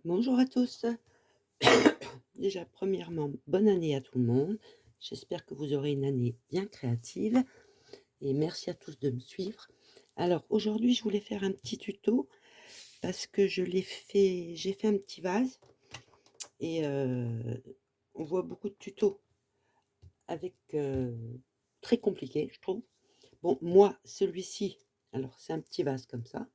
Bonjour à tous. Déjà, premièrement, bonne année à tout le monde. J'espère que vous aurez une année bien créative et merci à tous de me suivre. Alors, aujourd'hui, je voulais faire un petit tuto parce que j'ai fait un petit vase et on voit beaucoup de tutos avec très compliqués, je trouve. Bon, moi, celui-ci, alors c'est un petit vase comme ça.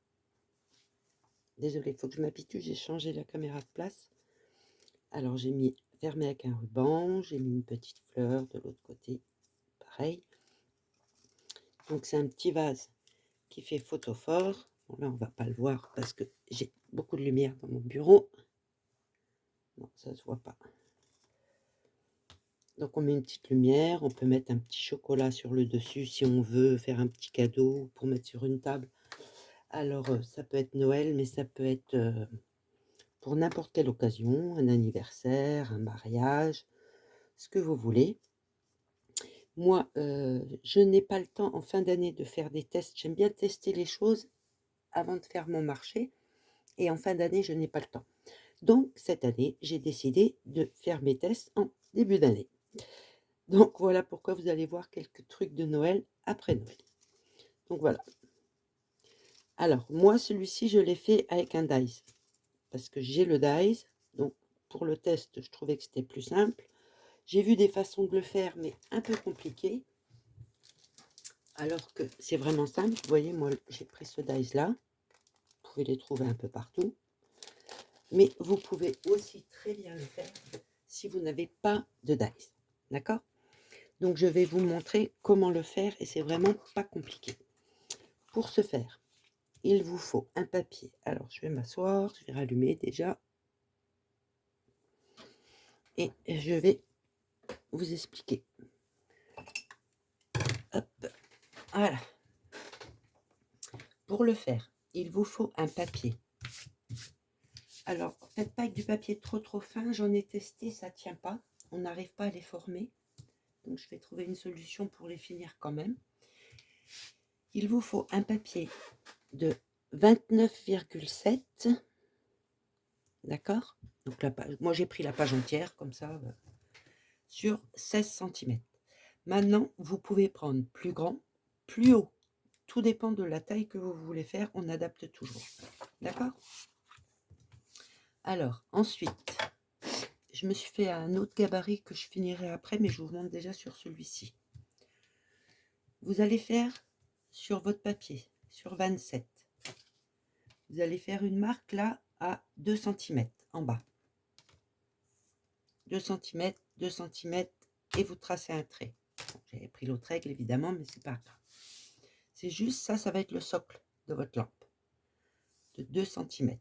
Désolée, il faut que je m'habitue, j'ai changé la caméra de place. Alors j'ai mis fermé avec un ruban, j'ai mis une petite fleur de l'autre côté, pareil. Donc c'est un petit vase qui fait photophore. Bon là on va pas le voir parce que j'ai beaucoup de lumière dans mon bureau. Non, ça se voit pas. Donc on met une petite lumière, on peut mettre un petit chocolat sur le dessus si on veut faire un petit cadeau pour mettre sur une table. Alors ça peut être Noël, mais ça peut être pour n'importe quelle occasion, un anniversaire, un mariage, ce que vous voulez. Moi, je n'ai pas le temps en fin d'année de faire des tests. J'aime bien tester les choses avant de faire mon marché et en fin d'année, je n'ai pas le temps. Donc cette année, j'ai décidé de faire mes tests en début d'année. Donc voilà pourquoi vous allez voir quelques trucs de Noël après Noël. Donc voilà. Alors moi, celui-ci, je l'ai fait avec un dies parce que j'ai le dies. Donc pour le test, je trouvais que c'était plus simple. J'ai vu des façons de le faire, mais un peu compliquées. Alors que c'est vraiment simple. Vous voyez, moi, j'ai pris ce dies-là. Vous pouvez les trouver un peu partout. Mais vous pouvez aussi très bien le faire si vous n'avez pas de dies. D'accord? Donc, je vais vous montrer comment le faire et c'est vraiment pas compliqué. Pour ce faire, il vous faut un papier. Alors, je vais m'asseoir, je vais rallumer déjà. Et je vais vous expliquer. Hop, voilà. Pour le faire, il vous faut un papier. Alors, faites pas avec du papier trop fin, j'en ai testé, ça tient pas. On n'arrive pas à les former. Donc, je vais trouver une solution pour les finir quand même. Il vous faut un papier de 29,7. D'accord? Donc, la page, moi, j'ai pris la page entière, comme ça, sur 16 cm. Maintenant, vous pouvez prendre plus grand, plus haut. Tout dépend de la taille que vous voulez faire. On adapte toujours. D'accord? Alors, ensuite, je me suis fait un autre gabarit que je finirai après, mais je vous montre déjà sur celui-ci. Vous allez faire sur votre papier, sur 27. Vous allez faire une marque là à 2 cm en bas. 2 cm, 2 cm et vous tracez un trait. Bon, j'avais pris l'autre règle évidemment, mais c'est pas grave. C'est juste ça, ça va être le socle de votre lampe de 2 cm.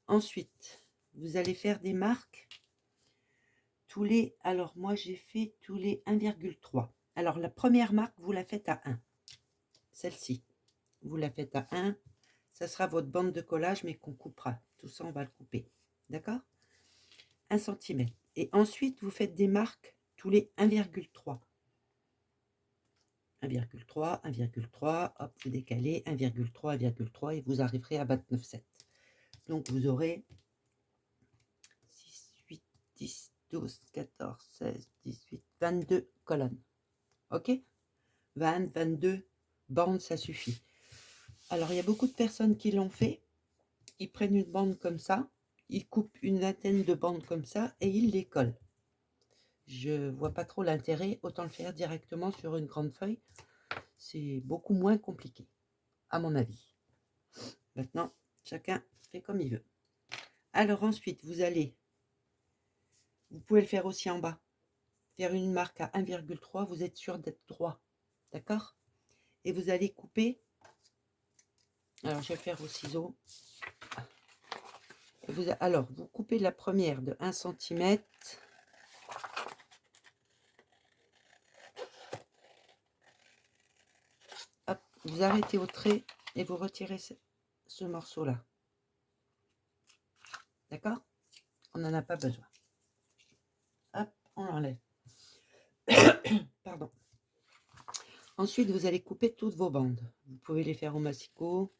Ensuite, vous allez faire des marques tous les, alors moi j'ai fait tous les 1,3. Alors la première marque, vous la faites à 1. Celle-ci, vous la faites à 1. Ça sera votre bande de collage, mais qu'on coupera. Tout ça, on va le couper. D'accord? 1 cm. Et ensuite, vous faites des marques tous les 1,3. 1,3, 1,3, hop, vous décalez, 1,3, 1,3, et vous arriverez à 29,7. Donc, vous aurez 6, 8, 10, 12, 14, 16, 18, 22 colonnes. OK? 20, 22 bandes, ça suffit. Alors, il y a beaucoup de personnes qui l'ont fait. Ils prennent une bande comme ça, ils coupent une vingtaine de bandes comme ça et ils les collent. Je vois pas trop l'intérêt, autant le faire directement sur une grande feuille. C'est beaucoup moins compliqué, à mon avis. Maintenant, chacun fait comme il veut. Alors ensuite, vous pouvez le faire aussi en bas. Faire une marque à 1,3, vous êtes sûr d'être droit. D'accord? Et vous allez couper. Alors, je vais le faire au ciseau. Alors, vous coupez la première de 1 cm. Hop, vous arrêtez au trait et vous retirez ce morceau-là. D'accord? On n'en a pas besoin. Hop, on l'enlève. Pardon. Ensuite, vous allez couper toutes vos bandes. Vous pouvez les faire au massicot.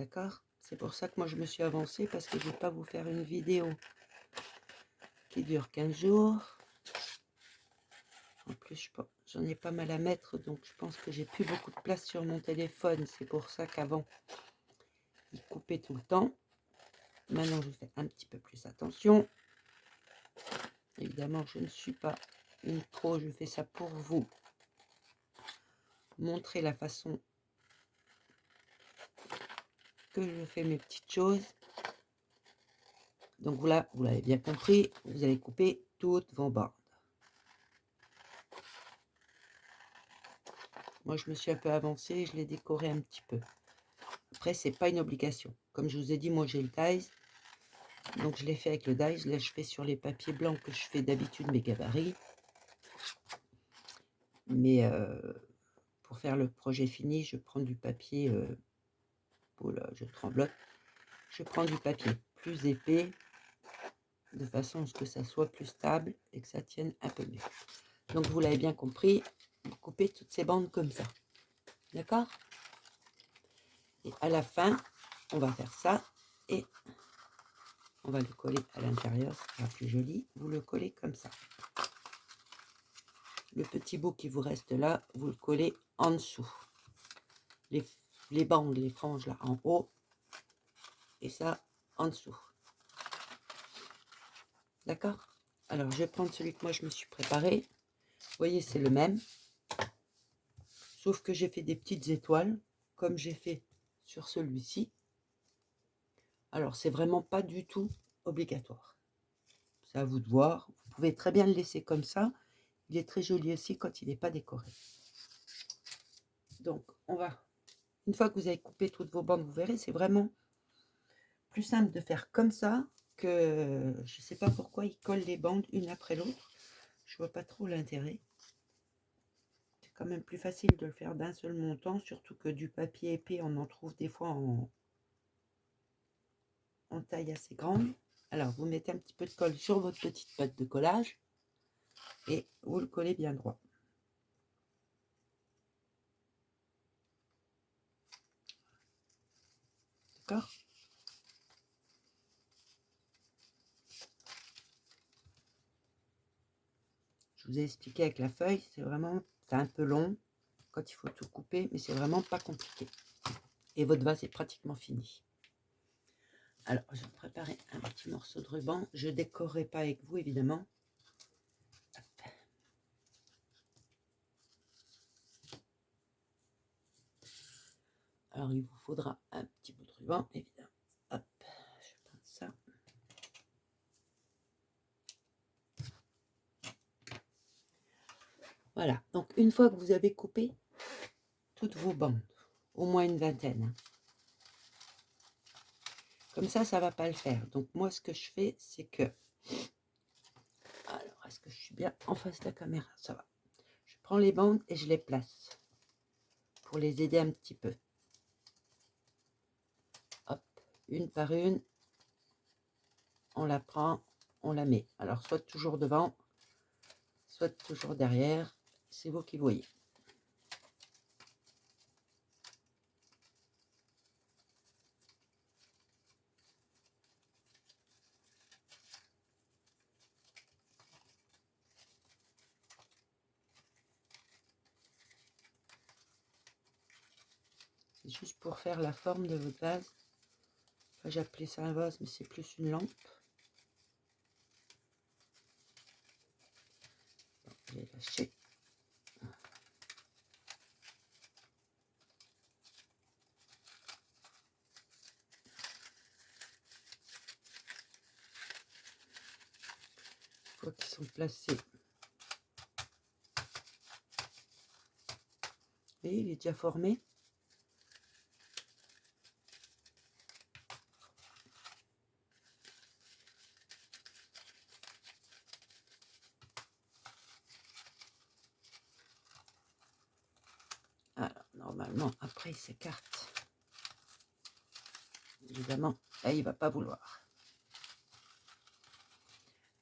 D'accord? C'est pour ça que moi je me suis avancée, parce que je ne vais pas vous faire une vidéo qui dure 15 jours. En plus, j'en ai pas mal à mettre, donc je pense que j'ai plus beaucoup de place sur mon téléphone. C'est pour ça qu'avant, il coupait tout le temps. Maintenant, je fais un petit peu plus attention. Évidemment, je ne suis pas une pro, je fais ça pour vous montrer la façon que je fais mes petites choses. Donc là, vous l'avez bien compris, vous allez couper toutes vos bandes. Moi, je me suis un peu avancée, je l'ai décoré un petit peu. Après, c'est pas une obligation. Comme je vous ai dit, moi j'ai le dies. Donc je l'ai fait avec le dies. Là, je fais sur les papiers blancs que je fais d'habitude mes gabarits. Mais pour faire le projet fini, je prends du papier. Oh là, je tremblote. Je prends du papier plus épais, de façon à ce que ça soit plus stable et que ça tienne un peu mieux. Donc vous l'avez bien compris, vous coupez toutes ces bandes comme ça. D'accord? Et à la fin, on va faire ça et on va le coller à l'intérieur, ce sera plus joli. Vous le collez comme ça. Le petit bout qui vous reste là, vous le collez en dessous. Les bandes, les franges là en haut et ça en dessous. D'accord? Alors je vais prendre celui que moi je me suis préparé. Vous voyez, c'est le même. Sauf que j'ai fait des petites étoiles, comme j'ai fait sur celui-ci. Alors, c'est vraiment pas du tout obligatoire. C'est à vous de voir. Vous pouvez très bien le laisser comme ça. Il est très joli aussi quand il n'est pas décoré. Donc, une fois que vous avez coupé toutes vos bandes, vous verrez, c'est vraiment plus simple de faire comme ça que, je ne sais pas pourquoi, ils collent les bandes une après l'autre. Je vois pas trop l'intérêt. C'est quand même plus facile de le faire d'un seul montant, surtout que du papier épais, on en trouve des fois en taille assez grande. Alors, vous mettez un petit peu de colle sur votre petite pâte de collage et vous le collez bien droit. D'accord? Je vous ai expliqué avec la feuille, c'est un peu long quand il faut tout couper, mais c'est vraiment pas compliqué. Et votre vase est pratiquement fini. Alors, je vais préparer un petit morceau de ruban. Je ne décorerai pas avec vous, évidemment. Hop. Alors, il vous faudra un petit bout de ruban, évidemment. Hop, je vais prendre ça. Voilà, donc une fois que vous avez coupé toutes vos bandes, au moins une vingtaine, comme ça ne va pas le faire. Donc moi, ce que je fais, c'est que... Alors, est-ce que je suis bien en face de la caméra? Ça va. Je prends les bandes et je les place pour les aider un petit peu. Hop, une par une, on la prend, on la met. Alors, soit toujours devant, soit toujours derrière. C'est vous qui voyez. C'est juste pour faire la forme de votre vase. Enfin, j'appelais ça un vase, mais c'est plus une lampe. Bon, je vais lâcher. Une fois qu'ils sont placés. Et il est déjà formé. Alors, normalement, après, il s'écarte. Évidemment, là, il ne va pas vouloir.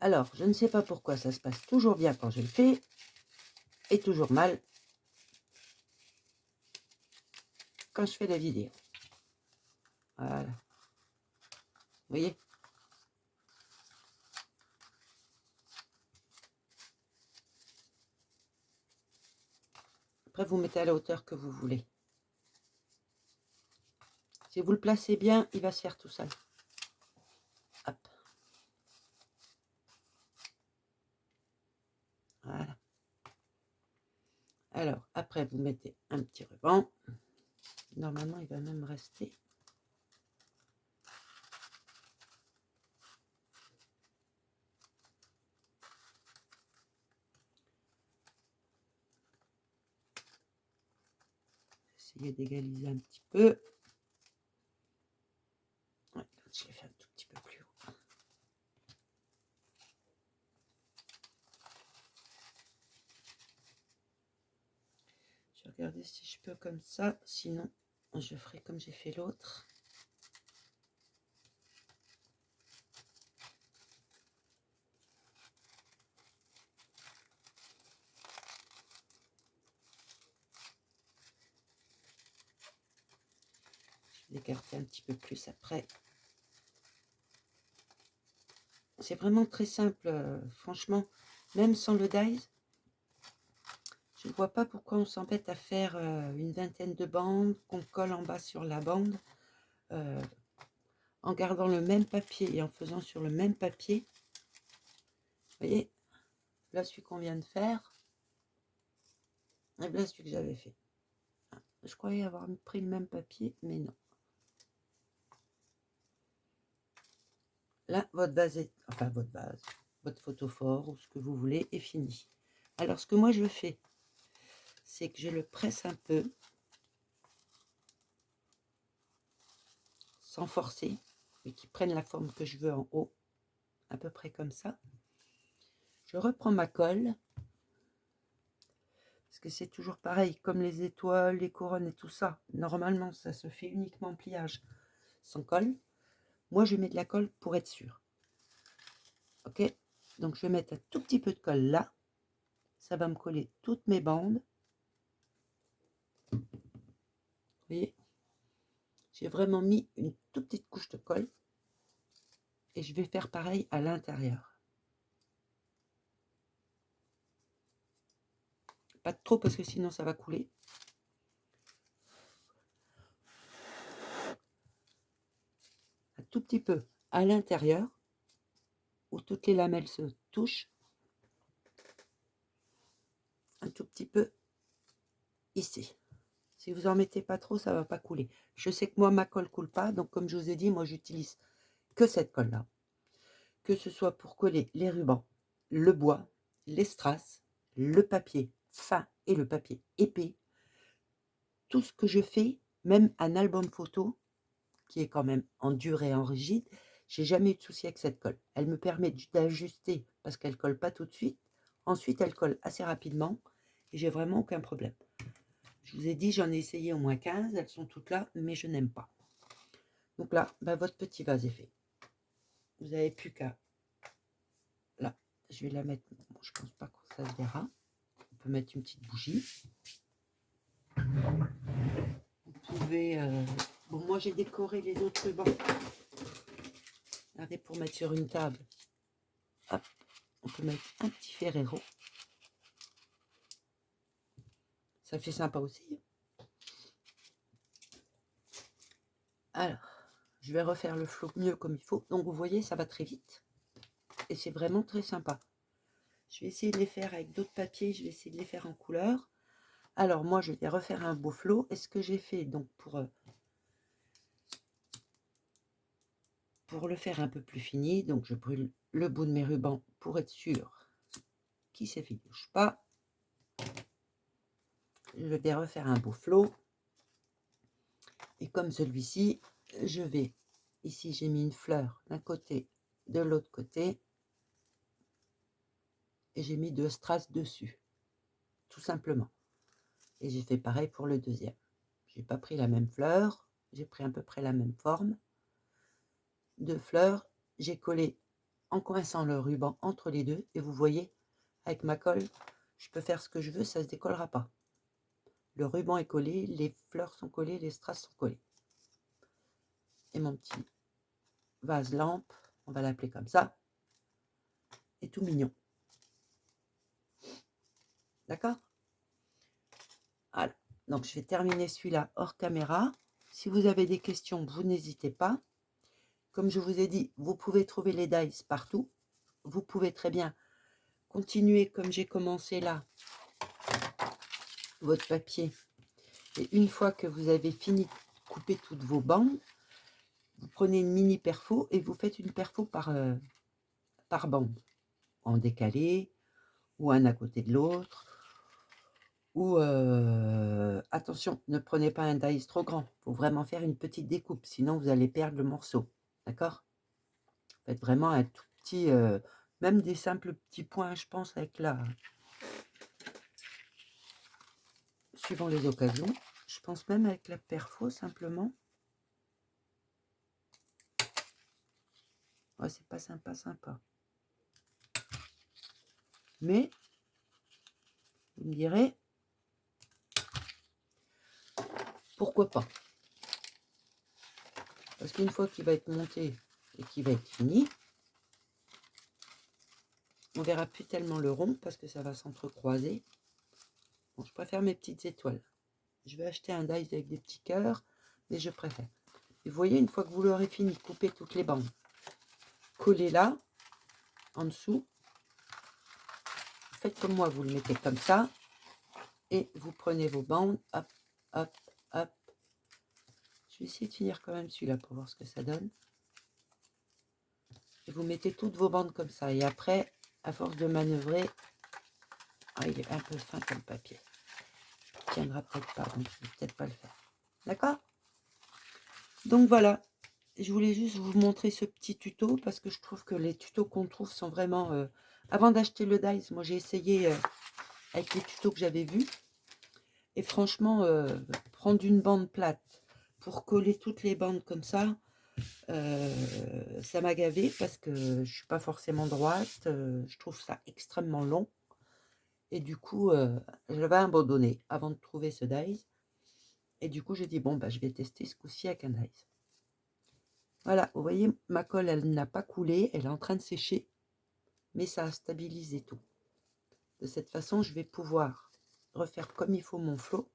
Alors, je ne sais pas pourquoi ça se passe toujours bien quand je le fais, et toujours mal quand je fais la vidéo. Voilà. Vous voyez? Après, vous mettez à la hauteur que vous voulez. Si vous le placez bien, il va se faire tout seul. Hop. Voilà. Alors, après, vous mettez un petit ruban. Normalement, il va même rester. Essayez d'égaliser un petit peu. Ouais, je l'ai fait un tout petit peu plus haut. Je vais regarder si je peux comme ça. Sinon, je ferai comme j'ai fait l'autre. Je vais l'écarter un petit peu plus après. C'est vraiment très simple, franchement, même sans le dies, je ne vois pas pourquoi on s'embête à faire une vingtaine de bandes, qu'on colle en bas sur la bande, en gardant le même papier et en faisant sur le même papier. Vous voyez, là celui qu'on vient de faire, et là celui que j'avais fait. Je croyais avoir pris le même papier, mais non. Là, votre vase est, enfin votre vase, votre photophore ou ce que vous voulez est fini. Alors ce que moi je fais, c'est que je le presse un peu, sans forcer, et qui prennent la forme que je veux en haut, à peu près comme ça. Je reprends ma colle, parce que c'est toujours pareil, comme les étoiles, les couronnes et tout ça. Normalement, ça se fait uniquement en pliage, sans colle. Moi, je mets de la colle pour être sûr. Ok, donc je vais mettre un tout petit peu de colle là. Ça va me coller toutes mes bandes. Vous voyez, j'ai vraiment mis une toute petite couche de colle. Et je vais faire pareil à l'intérieur. Pas trop parce que sinon ça va couler. Un tout petit peu à l'intérieur, où toutes les lamelles se touchent. Un tout petit peu ici. Si vous en mettez pas trop, ça va pas couler. Je sais que moi, ma colle coule pas. Donc, comme je vous ai dit, moi, j'utilise que cette colle-là. Que ce soit pour coller les rubans, le bois, les strass, le papier fin et le papier épais. Tout ce que je fais, même un album photo, qui est quand même en dur et en rigide, j'ai jamais eu de souci avec cette colle. Elle me permet d'ajuster parce qu'elle colle pas tout de suite. Ensuite, elle colle assez rapidement et j'ai vraiment aucun problème. Je vous ai dit, j'en ai essayé au moins 15, elles sont toutes là, mais je n'aime pas. Donc là, bah, votre petit vase est fait. Vous n'avez plus qu'à... Là, je vais la mettre... Bon, je pense pas que ça se verra. On peut mettre une petite bougie. Vous pouvez... Bon, moi, j'ai décoré les autres rubans. Regardez, pour mettre sur une table. Hop, on peut mettre un petit ferrero. Ça fait sympa aussi. Alors, je vais refaire le flot mieux comme il faut. Donc, vous voyez, ça va très vite. Et c'est vraiment très sympa. Je vais essayer de les faire avec d'autres papiers. Je vais essayer de les faire en couleur. Alors, moi, je vais refaire un beau flot. Et ce que j'ai fait, donc, pour le faire un peu plus fini, donc, je brûle le bout de mes rubans pour être sûr qu'il ne s'effiloche pas. Je vais refaire un beau flot. Et comme celui-ci, je vais... Ici, j'ai mis une fleur d'un côté, de l'autre côté. Et j'ai mis 2 strass dessus. Tout simplement. Et j'ai fait pareil pour le deuxième. J'ai pas pris la même fleur. J'ai pris à peu près la même forme. 2 fleurs. J'ai collé en coinçant le ruban entre les deux. Et vous voyez, avec ma colle, je peux faire ce que je veux, ça ne se décollera pas. Le ruban est collé, les fleurs sont collées, les strass sont collés. et mon petit vase lampe, on va l'appeler comme ça, est tout mignon. D'accord? Voilà. Donc, je vais terminer celui-là hors caméra. Si vous avez des questions, vous n'hésitez pas. Comme je vous ai dit, vous pouvez trouver les dies partout. Vous pouvez très bien continuer comme j'ai commencé là, votre papier. Et une fois que vous avez fini de couper toutes vos bandes, vous prenez une mini perfo et vous faites une perfo par bande, en décalé, ou un à côté de l'autre. Ou attention, ne prenez pas un dies trop grand. Il faut vraiment faire une petite découpe, sinon vous allez perdre le morceau. D'accord? Faites vraiment un tout petit, même des simples petits points, je pense, avec la... Suivant les occasions. Je pense même avec la perfo, simplement. Ouais, c'est pas sympa. Mais, vous me direz, pourquoi pas? Parce qu'une fois qu'il va être monté et qu'il va être fini, on verra plus tellement le rond parce que ça va s'entrecroiser. Bon, je préfère mes petites étoiles. Je vais acheter un dies avec des petits cœurs, mais je préfère. Et vous voyez, une fois que vous l'aurez fini, coupez toutes les bandes. Collez là, en dessous. Faites comme moi, vous le mettez comme ça. Et vous prenez vos bandes. Hop, hop, hop. Je vais essayer de finir quand même celui-là pour voir ce que ça donne. Et vous mettez toutes vos bandes comme ça. Et après, à force de manœuvrer, il est un peu fin comme papier. Il tiendra peut-être pas, donc je ne vais peut-être pas le faire. D'accord? Donc voilà. Je voulais juste vous montrer ce petit tuto parce que je trouve que les tutos qu'on trouve sont vraiment... Avant d'acheter le dies, moi j'ai essayé avec les tutos que j'avais vus. Et franchement, prendre une bande plate pour coller toutes les bandes comme ça, ça m'a gavé parce que je ne suis pas forcément droite. Je trouve ça extrêmement long. Et du coup, je vais abandonner avant de trouver ce dies. Et du coup, j'ai dit, bon, bah, je vais tester ce coup-ci avec un dies. Voilà, vous voyez, ma colle, elle n'a pas coulé. Elle est en train de sécher. Mais ça a stabilisé tout. De cette façon, je vais pouvoir refaire comme il faut mon flot.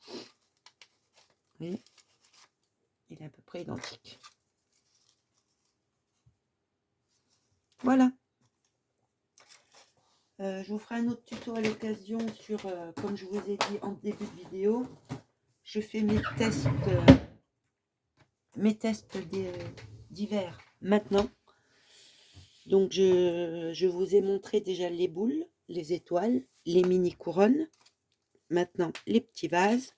Vous voyez, il est à peu près identique. Voilà. Je vous ferai un autre tuto à l'occasion sur, comme je vous ai dit en début de vidéo, je fais mes tests d'hiver maintenant. Donc je vous ai montré déjà les boules, les étoiles, les mini couronnes. Maintenant les petits vases.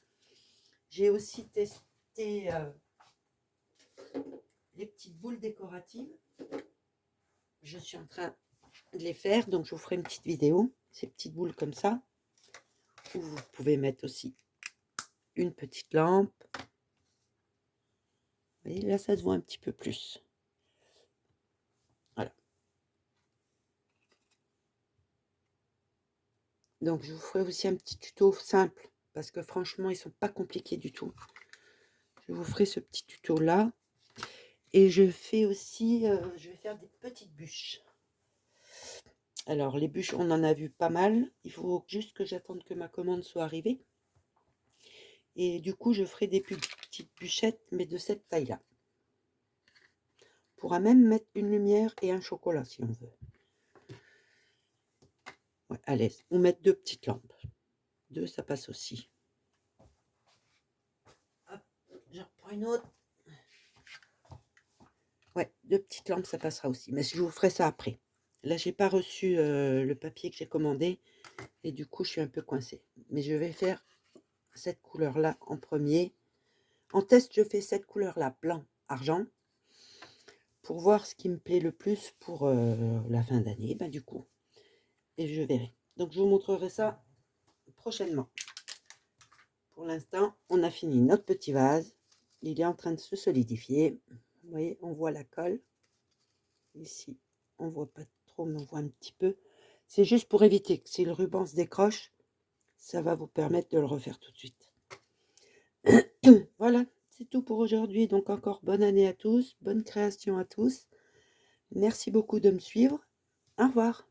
J'ai aussi testé les petites boules décoratives. Je suis en train de les faire, donc je vous ferai une petite vidéo. Ces petites boules comme ça, où vous pouvez mettre aussi une petite lampe. Vous voyez, là ça se voit un petit peu plus. Voilà. Donc je vous ferai aussi un petit tuto simple, parce que franchement ils sont pas compliqués du tout. Je vous ferai ce petit tuto là. Et je fais aussi, je vais faire des petites bûches. Alors les bûches, on en a vu pas mal. Il faut juste que j'attende que ma commande soit arrivée. Et du coup, je ferai des petites bûchettes, mais de cette taille-là. On pourra même mettre une lumière et un chocolat si on veut. Ouais, à l'aise. On met 2 petites lampes. 2, ça passe aussi. Hop, j'en reprends une autre. Ouais, 2 petites lampes, ça passera aussi. Mais je vous ferai ça après. Là, j'ai pas reçu le papier que j'ai commandé. Et du coup, je suis un peu coincée. Mais je vais faire cette couleur-là en premier. En test, je fais cette couleur-là, blanc, argent. Pour voir ce qui me plaît le plus pour la fin d'année, ben, du coup. Et je verrai. Donc, je vous montrerai ça prochainement. Pour l'instant, on a fini notre petit vase. Il est en train de se solidifier. Vous voyez, on voit la colle. Ici, on voit pas trop, mais on voit un petit peu. C'est juste pour éviter que si le ruban se décroche, ça va vous permettre de le refaire tout de suite. Voilà, c'est tout pour aujourd'hui. Donc encore bonne année à tous, bonne création à tous. Merci beaucoup de me suivre. Au revoir.